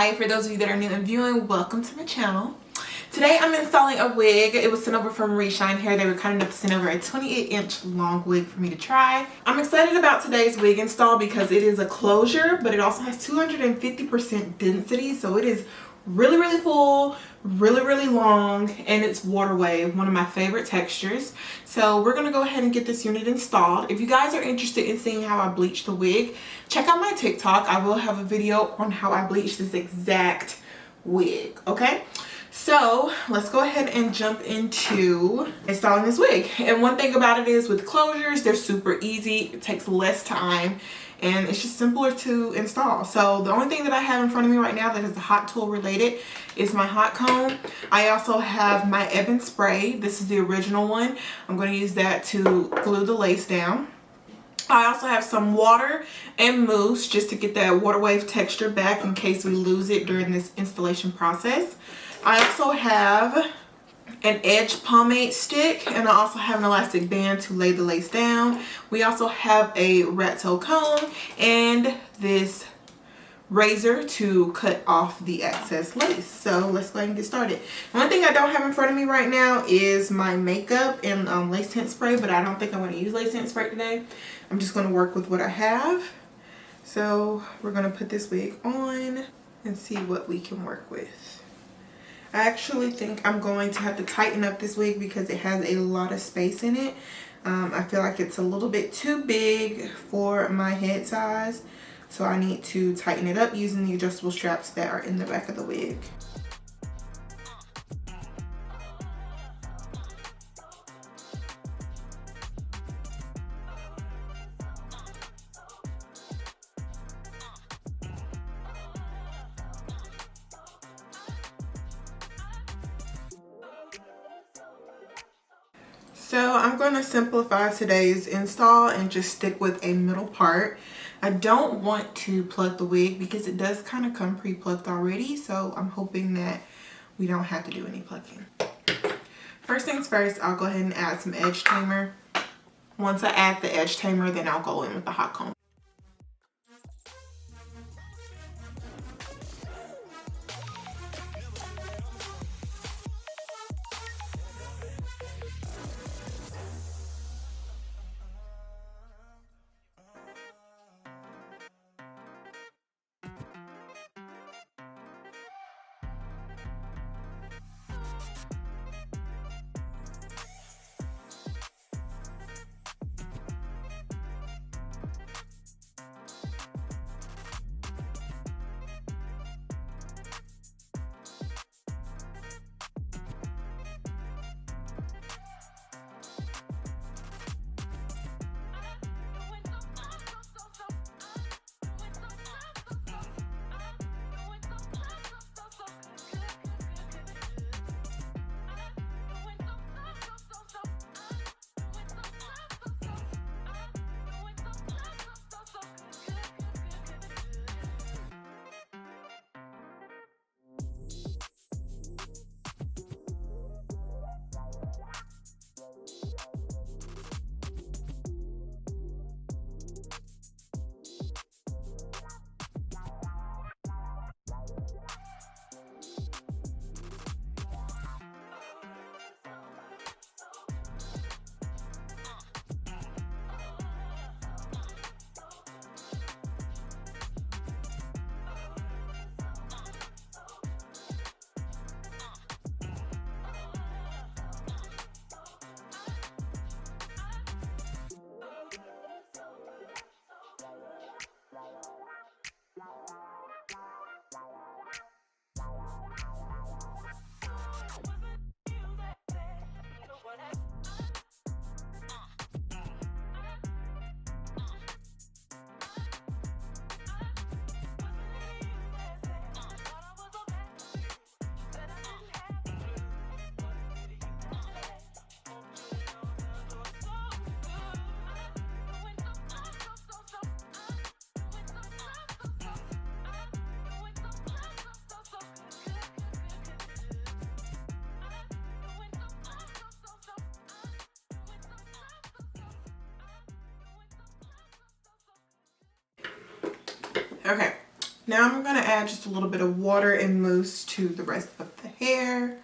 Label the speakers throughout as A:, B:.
A: Hi, for those of you that are new and viewing, welcome to my channel. Today I'm installing a wig. It was sent over from Reshine Hair. They were kind enough to send over a 28-inch long wig for me to try. I'm excited about today's wig install because it is a closure, but it also has 250% density, so it is really full, really long, and it's water wave, one of my favorite textures. So we're gonna go ahead and get this unit installed. If you guys are interested in seeing how I bleach the wig, check out my TikTok. I will have a video on how I bleach this exact wig, okay? So let's go ahead and jump into installing this wig. And one thing about it is with closures, they're super easy. It takes less time and it's just simpler to install. So the only thing that I have in front of me right now that is the hot tool related is my hot comb. I also have my Ebin spray. This is the original one. I'm going to use that to glue the lace down. I also have some water and mousse just to get that water wave texture back in case we lose it during this installation process. I also have an edge pomade stick, and I also have an elastic band to lay the lace down. We also have a rat tail comb and this razor to cut off the excess lace. So let's go ahead and get started. One thing I don't have in front of me right now is my makeup and lace tint spray, but I don't think I'm going to use lace tint spray today. I'm just going to work with what I have. So we're going to put this wig on and see what we can work with. I actually think I'm going to have to tighten up this wig because it has a lot of space in it. I feel like it's a little bit too big for my head size. So I need to tighten it up using the adjustable straps that are in the back of the wig. So I'm going to simplify today's install and just stick with a middle part. I don't want to plug the wig because it does kind of come pre-plugged already, so I'm hoping that we don't have to do any plugging. First things first, I'll go ahead and add some edge tamer. Once I add the edge tamer, then I'll go in with the hot comb. Okay, Now I'm going to add just a little bit of water and mousse to the rest of the hair.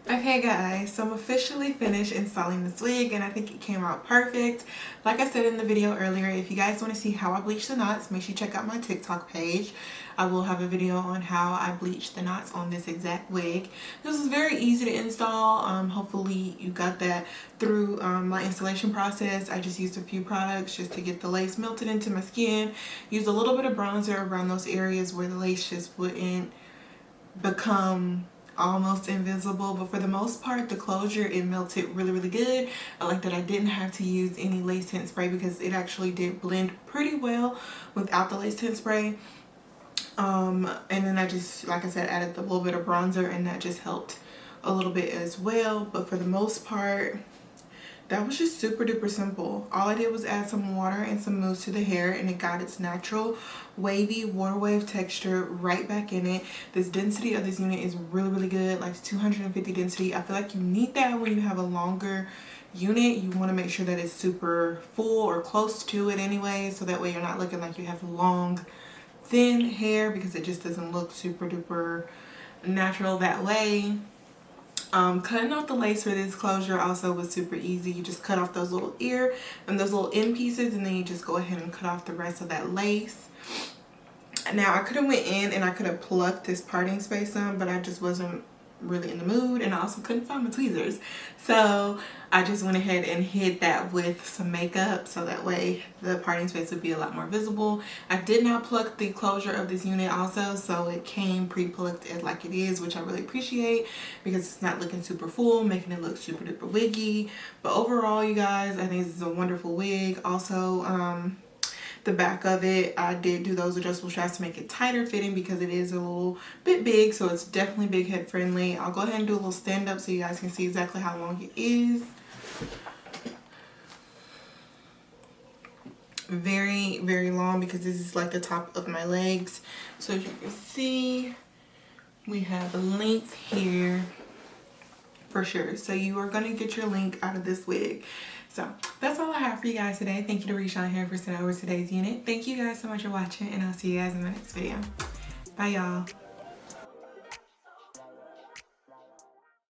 A: Okay guys, so I'm officially finished installing this wig and I think it came out perfect. Like I said in the video earlier, if you guys want to see how I bleach the knots, make sure you check out my TikTok page. I will have a video on how I bleach the knots on this exact wig. This is very easy to install. Hopefully you got that through my installation process. I just used a few products just to get the lace melted into my skin. Used a little bit of bronzer around those areas where the lace just wouldn't become almost invisible, but for the most part the closure, it melted really good. I like that I didn't have to use any lace tint spray because it actually did blend pretty well without the lace tint spray. And then I just, like I said, added a little bit of bronzer and that just helped a little bit as well. But for the most part, that was just super duper simple. All I did was add some water and some mousse to the hair and it got its natural wavy water wave texture right back in it. This density of this unit is really good, like 250 density. I feel like you need that when you have a longer unit. You want to make sure that it's super full or close to it anyway, so that way you're not looking like you have long thin hair, because it just doesn't look super duper natural that way. Cutting off the lace for this closure also was super easy. You just cut off those little ear and those little end pieces, and then you just go ahead and cut off the rest of that lace. Now I could have went in and I could have plucked this parting space some, but I just wasn't really in the mood, and I also couldn't find my tweezers, so I just went ahead and hid that with some makeup so that way the parting space would be a lot more visible. I did not pluck the closure of this unit also, so it came pre-plucked like it is, which I really appreciate because it's not looking super full, making it look super duper wiggy. But overall, you guys, I think this is a wonderful wig. Also, the back of it, I did do those adjustable straps to make it tighter fitting because it is a little bit big, so it's definitely big head friendly. I'll go ahead and do a little stand up so you guys can see exactly how long it is. Very long, because this is like the top of my legs. So as you can see, we have a length here for sure. So you are going to get your length out of this wig. So that's all I have for you guys today. Thank you to Reshine Hair for sending over today's unit. Thank you guys so much for watching, and I'll see you guys in the next video. Bye y'all.